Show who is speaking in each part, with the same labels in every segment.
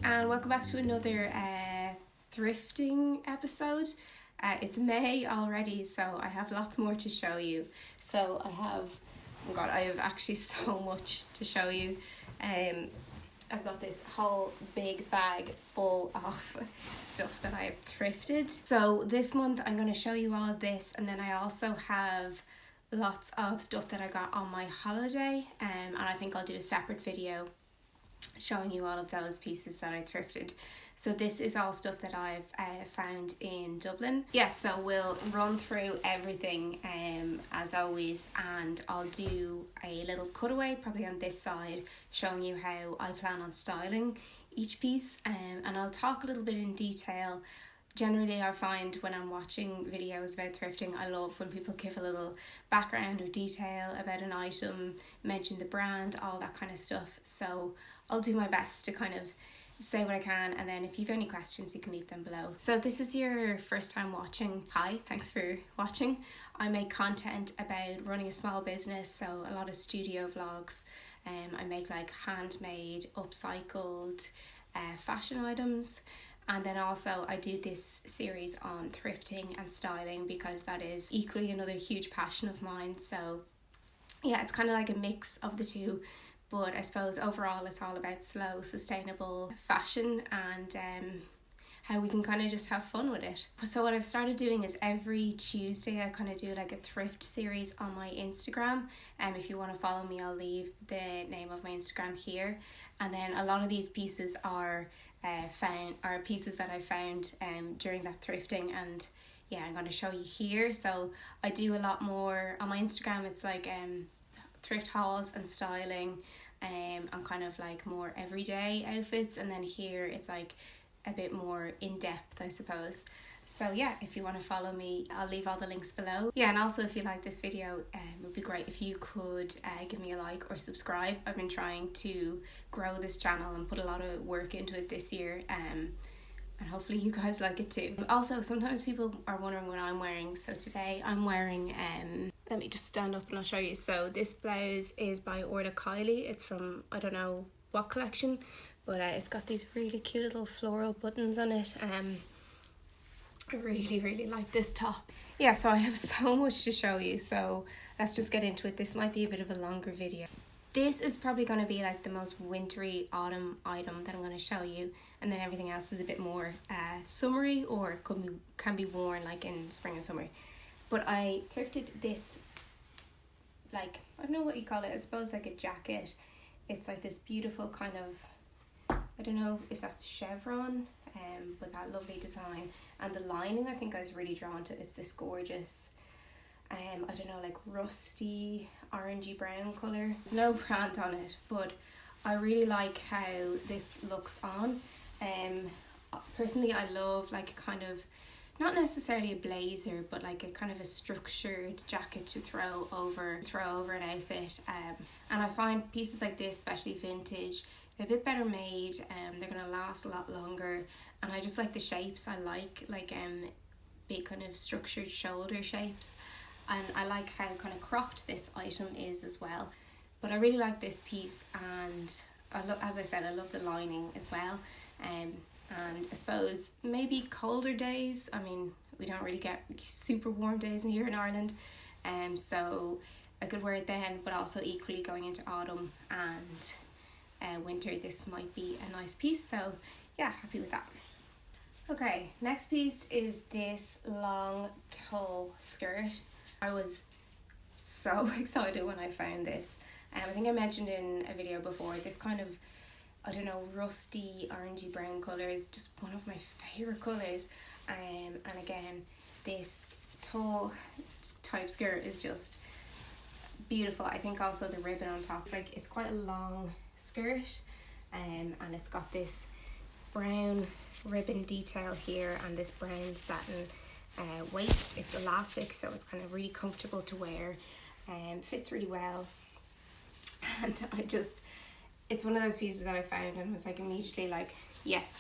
Speaker 1: and welcome back to another thrifting episode. It's May already, so I have lots more to show you. So I have actually so much to show you. I've got this whole big bag full of stuff that I have thrifted. So this month I'm going to show you all of this, and then I also have lots of stuff that I got on my holiday, and I think I'll do a separate video showing you all of those pieces that I thrifted. So this is all stuff that I've found in Dublin. Yes, so we'll run through everything as always, and I'll do a little cutaway probably on this side showing you how I plan on styling each piece, and I'll talk a little bit in detail. Generally, I find when I'm watching videos about thrifting, I love when people give a little background or detail about an item, mention the brand, all that kind of stuff. So I'll do my best to kind of say what I can, and then if you've any questions, you can leave them below. So if this is your first time watching, hi, thanks for watching. I make content about running a small business, so a lot of studio vlogs. I make like handmade, upcycled fashion items. And then also I do this series on thrifting and styling because that is equally another huge passion of mine. So yeah, it's kind of like a mix of the two, but I suppose overall it's all about slow, sustainable fashion and how we can kind of just have fun with it. So what I've started doing is every Tuesday I kind of do like a thrift series on my Instagram. If you want to follow me, I'll leave the name of my Instagram here. And then a lot of these pieces are pieces that I found during that thrifting, and yeah, I'm going to show you here. So I do a lot more on my Instagram. It's like thrift hauls and styling, and kind of like more everyday outfits, and then here it's like a bit more in-depth, I suppose. So yeah, if you want to follow me, I'll leave all the links below. Yeah, and also if you like this video, it would be great if you could give me a like or subscribe. I've been trying to grow this channel and put a lot of work into it this year, and hopefully you guys like it too. Also, sometimes people are wondering what I'm wearing. So today I'm wearing, let me just stand up and I'll show you. So this blouse is by Orla Kylie. It's from, I don't know what collection, but it's got these really cute little floral buttons on it. I really like this top. Yeah, so I have so much to show you, so let's just get into it. This might be a bit of a longer video. This is probably going to be like the most wintry autumn item that I'm going to show you, and then everything else is a bit more summery, or can be worn like in spring and summer. But I thrifted this, like, I don't know what you call it, I suppose like a jacket. It's like this beautiful kind of, I don't know if that's chevron, with that lovely design, and the lining I think I was really drawn to. It's this gorgeous I don't know, like rusty orangey brown colour. There's no brand on it, but I really like how this looks on. Personally, I love like a kind of, not necessarily a blazer, but like a kind of a structured jacket to throw over an outfit. And I find pieces like this, especially vintage, they're a bit better made, they're going to last a lot longer, and I just like the shapes. I like big kind of structured shoulder shapes, and I like how kind of cropped this item is as well. But I really like this piece, and as I said, I love the lining as well. And I suppose maybe colder days, I mean, we don't really get super warm days here in Ireland, so I could wear it then, but also equally going into autumn and winter, this might be a nice piece. So yeah, happy with that. Okay, next piece is this long tulle skirt. I was so excited when I found this. I think I mentioned in a video before, this kind of, I don't know, rusty orangey brown colour is just one of my favourite colours. And again, this tulle type skirt is just beautiful. I think also the ribbon on top, like, it's quite a long skirt, and it's got this brown ribbon detail here and this brown satin waist. It's elastic, so it's kind of really comfortable to wear, and fits really well. And it's one of those pieces that I found and was like immediately like, yes.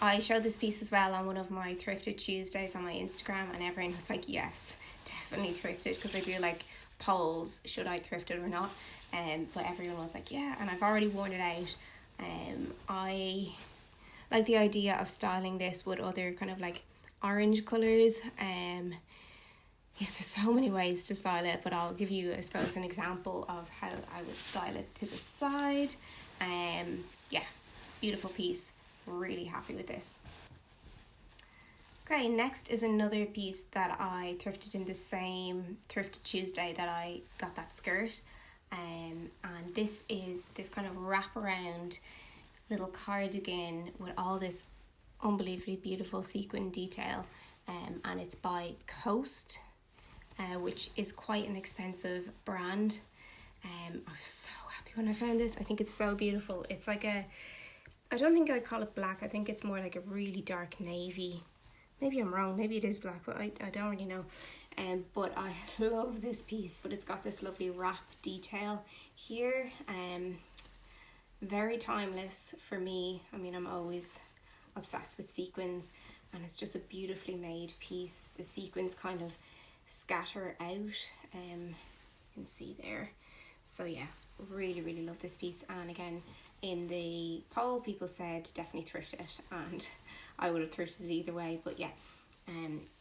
Speaker 1: I showed this piece as well on one of my Thrifted Tuesdays on my Instagram, and everyone was like, yes, definitely thrifted, because I do like polls, should I thrift it or not, but everyone was like, yeah, and I've already worn it out. I like the idea of styling this with other kind of like orange colours. Yeah, there's so many ways to style it, but I'll give you, I suppose, an example of how I would style it to the side. Yeah, beautiful piece. Really happy with this. Okay, next is another piece that I thrifted in the same Thrift Tuesday that I got that skirt. And this is this kind of wraparound little cardigan with all this unbelievably beautiful sequin detail. And it's by Coast, which is quite an expensive brand. I was so happy when I found this. I think it's so beautiful. It's like I don't think I'd call it black. I think it's more like a really dark navy. Maybe I'm wrong. Maybe it is black, but I don't really know. But I love this piece. But it's got this lovely wrap detail here. Very timeless for me. I mean, I'm always obsessed with sequins, and it's just a beautifully made piece. The sequins kind of scatter out. You can see there. So yeah, really love this piece. And again, in the poll, people said definitely thrift it, and I would have thrifted it either way. But yeah,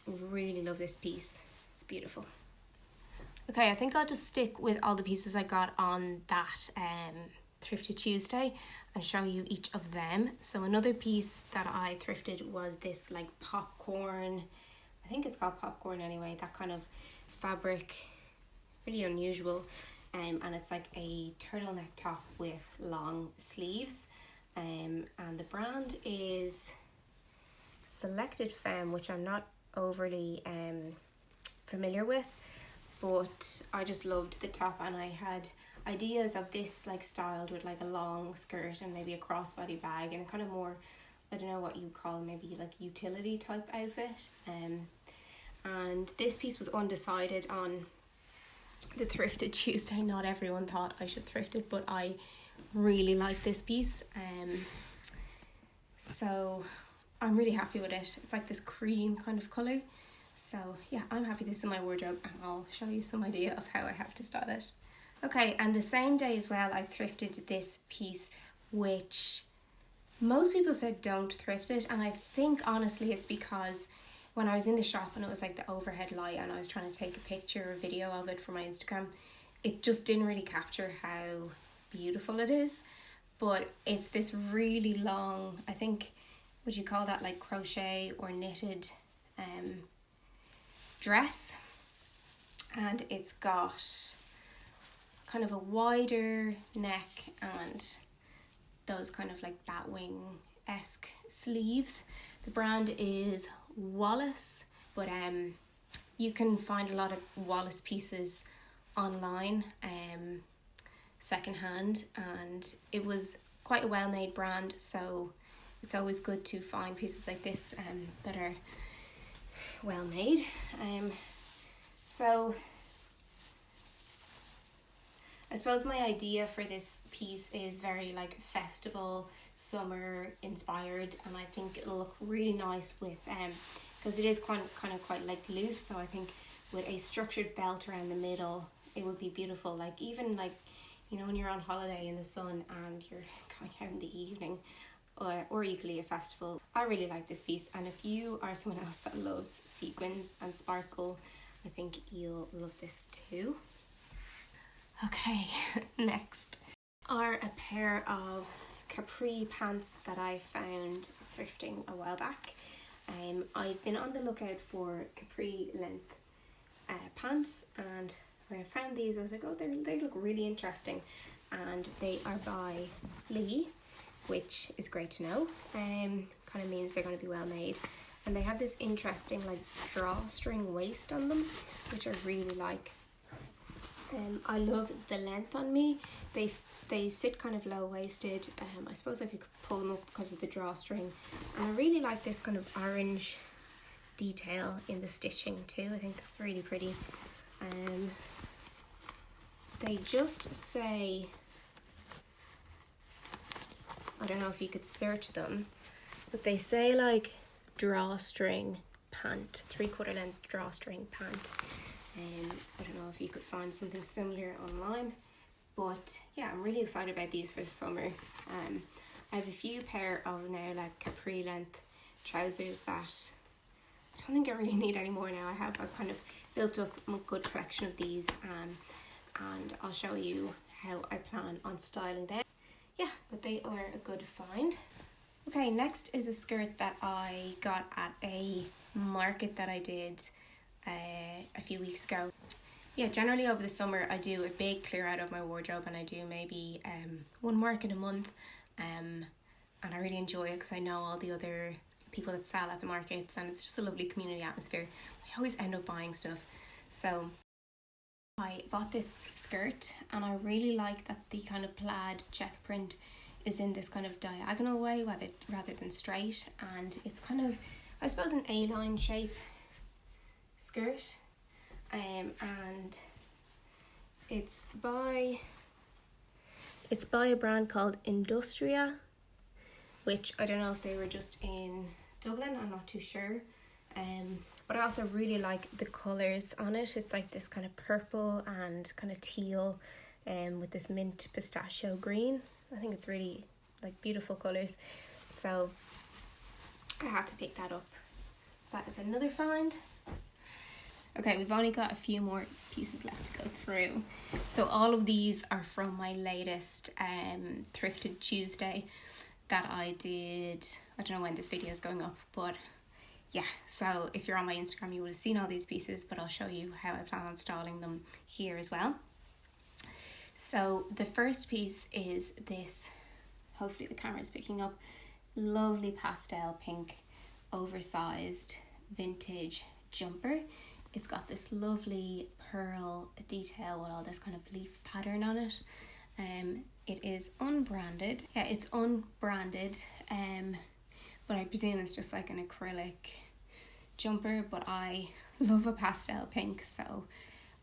Speaker 1: really love this piece. It's beautiful. Okay, I think I'll just stick with all the pieces I got on that Thrifted Tuesday and show you each of them. So another piece that I thrifted was this like popcorn, I think it's called popcorn anyway, that kind of fabric, really unusual. And it's like a turtleneck top with long sleeves. And the brand is Selected Femme, which I'm not overly familiar with, but I just loved the top, and I had ideas of this like styled with like a long skirt and maybe a crossbody bag and a kind of more, I don't know what you call, maybe like utility type outfit. And this piece was undecided on the Thrifted Tuesday. Not everyone thought I should thrift it, but I really like this piece. So I'm really happy with it. It's like this cream kind of colour. So yeah, I'm happy this is in my wardrobe, and I'll show you some idea of how I have to style it. Okay, and the same day as well, I thrifted this piece, which most people said don't thrift it. And I think honestly it's because when I was in the shop and it was like the overhead light and I was trying to take a picture or video of it for my Instagram, it just didn't really capture how beautiful it is. But it's this really long, I think, would you call that like crochet or knitted dress, and it's got kind of a wider neck and those kind of like batwing-esque sleeves. The brand is Wallace, but you can find a lot of Wallace pieces online, secondhand, and it was quite a well-made brand, so it's always good to find pieces like this that are well made. So I suppose my idea for this piece is very like festival, summer inspired, and I think it'll look really nice with because it is kind of quite like loose, so I think with a structured belt around the middle it would be beautiful. Like even like, you know, when you're on holiday in the sun and you're going out in the evening, or equally a festival. I really like this piece, and if you are someone else that loves sequins and sparkle, I think you'll love this too. Okay, next are a pair of capri pants that I found thrifting a while back. I've been on the lookout for capri length pants, and when I found these I was like, oh, they look really interesting, and they are by Lee, which is great to know. Kind of means they're going to be well made, and they have this interesting like drawstring waist on them, which I really like. I love the length on me. They sit kind of low waisted. I suppose I could pull them up because of the drawstring, and I really like this kind of orange detail in the stitching too. I think that's really pretty. They just say, I don't know if you could search them, but they say like drawstring pant, 3/4 length drawstring pant. I don't know if you could find something similar online, but yeah, I'm really excited about these for the summer. I have a few pair of now like capri length trousers that I don't think I really need anymore now. I've kind of built up a good collection of these, and I'll show you how I plan on styling them. Yeah, but they are a good find. Okay, next is a skirt that I got at a market that I did a few weeks ago. Yeah, generally over the summer I do a big clear out of my wardrobe, and I do maybe one market a month, and I really enjoy it because I know all the other people that sell at the markets, and it's just a lovely community atmosphere. I always end up buying stuff. So I bought this skirt, and I really like that the kind of plaid check print is in this kind of diagonal way rather than straight, and it's kind of, I suppose, an A-line shape skirt, and it's by a brand called Industria, which I don't know if they were just in Dublin, I'm not too sure. But I also really like the colours on it. It's like this kind of purple and kind of teal, with this mint pistachio green. I think it's really like beautiful colours, so I had to pick that up. That is another find. Okay, we've only got a few more pieces left to go through. So all of these are from my latest Thrifted Tuesday that I did. I don't know when this video is going up, but yeah, so if you're on my Instagram you would have seen all these pieces, but I'll show you how I plan on styling them here as well. So the first piece is this, hopefully the camera is picking up, lovely pastel pink oversized vintage jumper. It's got this lovely pearl detail with all this kind of leaf pattern on it. It is unbranded. Yeah, it's unbranded, but I presume it's just like an acrylic jumper, but I love a pastel pink, so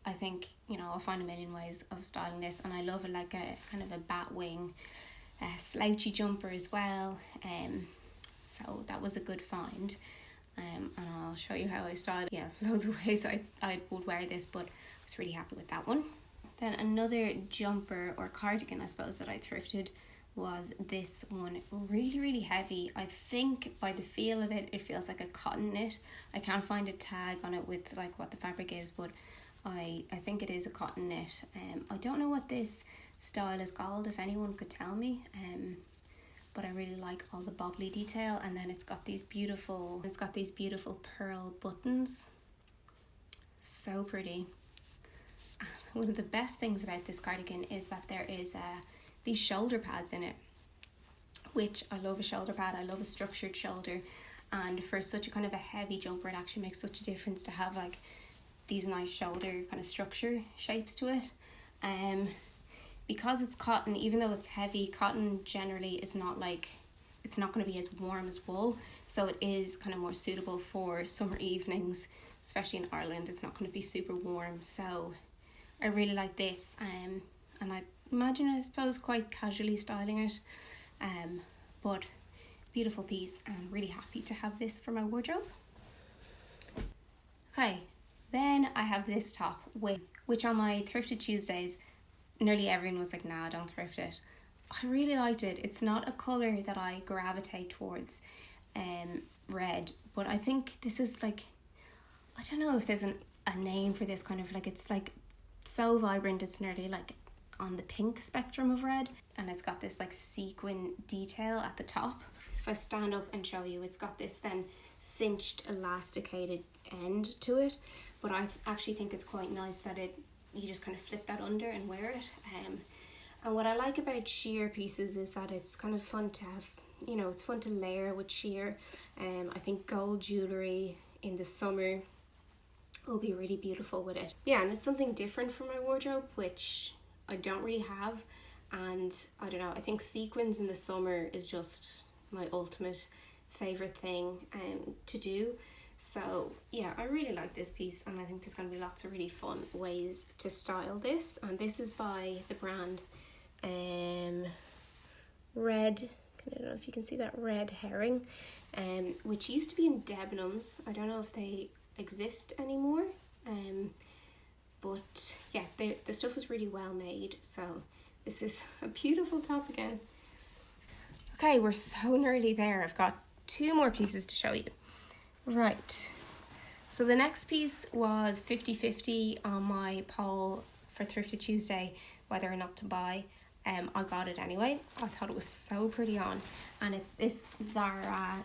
Speaker 1: I think, you know, I'll find a million ways of styling this, and I love it like a kind of a bat wing slouchy jumper as well, so that was a good find. And I'll show you how I style it. Yeah, there's loads of ways I would wear this, but I was really happy with that one. Then another jumper or cardigan, I suppose, that I thrifted was this one. Really, really heavy. I think by the feel of it, it feels like a cotton knit. I can't find a tag on it with like what the fabric is, but I think it is a cotton knit. I don't know what this style is called, if anyone could tell me. But I really like all the bobbly detail, and then it's got these beautiful pearl buttons. So pretty. One of the best things about this cardigan is that there is these shoulder pads in it, which I love a shoulder pad. I love a structured shoulder, and for such a kind of a heavy jumper, it actually makes such a difference to have like these nice shoulder kind of structure shapes to it. Because it's cotton, even though it's heavy, cotton generally is not like, it's not going to be as warm as wool, so it is kind of more suitable for summer evenings, especially in Ireland. It's not going to be super warm, so I really like this, and I imagine, I suppose, quite casually styling it, but beautiful piece, and really happy to have this for my wardrobe. Okay, then I have this top, which on my Thrifted Tuesdays, nearly everyone was like, nah, don't thrift it. I really liked it. It's not a colour that I gravitate towards, red, but I think this is like, I don't know if there's a name for this kind of, like, it's like so vibrant, it's nearly like on the pink spectrum of red, and it's got this like sequin detail at the top. If I stand up and show you, it's got this then cinched elasticated end to it, but I actually think it's quite nice that you just kind of flip that under and wear it. And what I like about sheer pieces is that it's kind of fun to have, you know, it's fun to layer with sheer. I think gold jewellery in the summer will be really beautiful with it. Yeah, and it's something different from my wardrobe, which I don't really have. And I don't know, I think sequins in the summer is just my ultimate favourite thing to do. So yeah, I really like this piece, and I think there's going to be lots of really fun ways to style this. And this is by the brand Red, I don't know if you can see that, Red Herring, which used to be in Debenhams. I don't know if they exist anymore, but yeah, the stuff was really well made. So this is a beautiful top again. Okay, we're so nearly there. I've got 2 more pieces to show you. Right. So the next piece was 50-50 on my poll for Thrifted Tuesday, whether or not to buy. I got it anyway. I thought it was so pretty on. And it's this Zara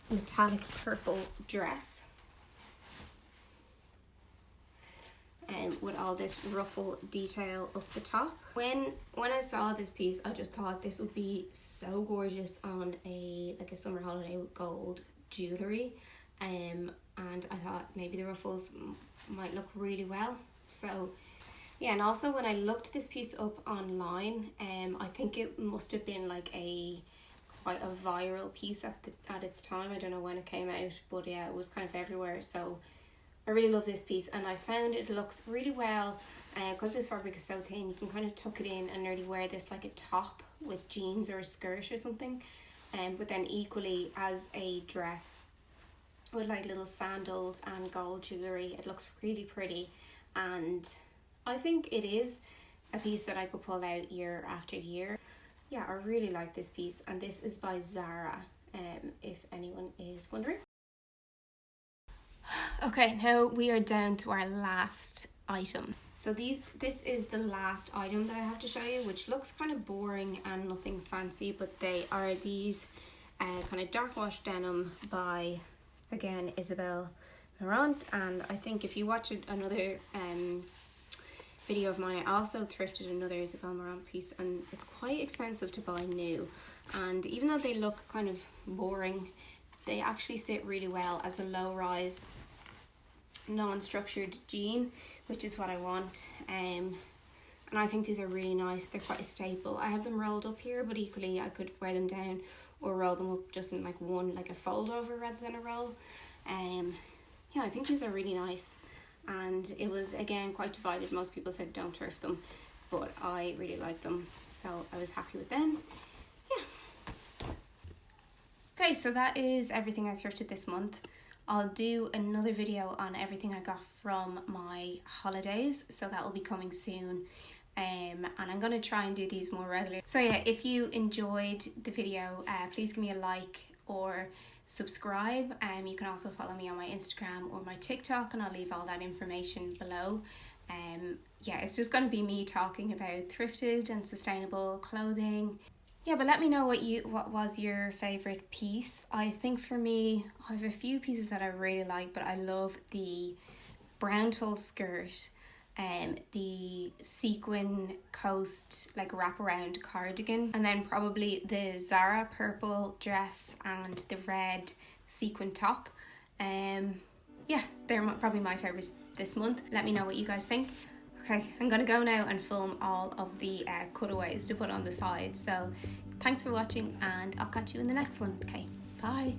Speaker 1: metallic purple dress. With all this ruffle detail up the top. When I saw this piece, I just thought this would be so gorgeous on a summer holiday with gold jewellery. And I thought maybe the ruffles might look really well. So yeah, and also when I looked this piece up online, I think it must have been like quite a viral piece at its time. I don't know when it came out, but yeah, it was kind of everywhere. So I really love this piece, and I found it looks really well because this fabric is so thin. You can kind of tuck it in and nearly wear this like a top with jeans or a skirt or something, but then equally as a dress with like little sandals and gold jewellery. It looks really pretty, and I think it is a piece that I could pull out year after year. Yeah, I really like this piece, and this is by Zara, if anyone is wondering. Okay, now we are down to our last item. So this is the last item that I have to show you, which looks kind of boring and nothing fancy, but they are these kind of dark wash denim by, again, Isabel Marant. And I think if you watch another video of mine, I also thrifted another Isabel Marant piece, and it's quite expensive to buy new. And even though they look kind of boring, they actually sit really well as a low-rise, non-structured jean, which is what I want. And I think these are really nice. They're quite a staple. I have them rolled up here, but equally I could wear them down or roll them up just in like a fold over rather than a roll. Yeah, I think these are really nice. And it was, again, quite divided. Most people said don't thrift them, but I really like them, so I was happy with them. Yeah. Okay, so that is everything I thrifted this month. I'll do another video on everything I got from my holidays, so that will be coming soon. And I'm going to try and do these more regularly. So yeah, if you enjoyed the video, please give me a like or subscribe. You can also follow me on my Instagram or my TikTok, and I'll leave all that information below. Yeah, it's just going to be me talking about thrifted and sustainable clothing. Yeah, but let me know what was your favourite piece. I think for me, I have a few pieces that I really like, but I love the brown tulle skirt and the sequin coast like wraparound cardigan, and then probably the Zara purple dress and the red sequin top. Yeah, they're probably my favourites this month. Let me know what you guys think. Okay, I'm gonna go now and film all of the cutaways to put on the side. So thanks for watching, and I'll catch you in the next one. Okay, bye.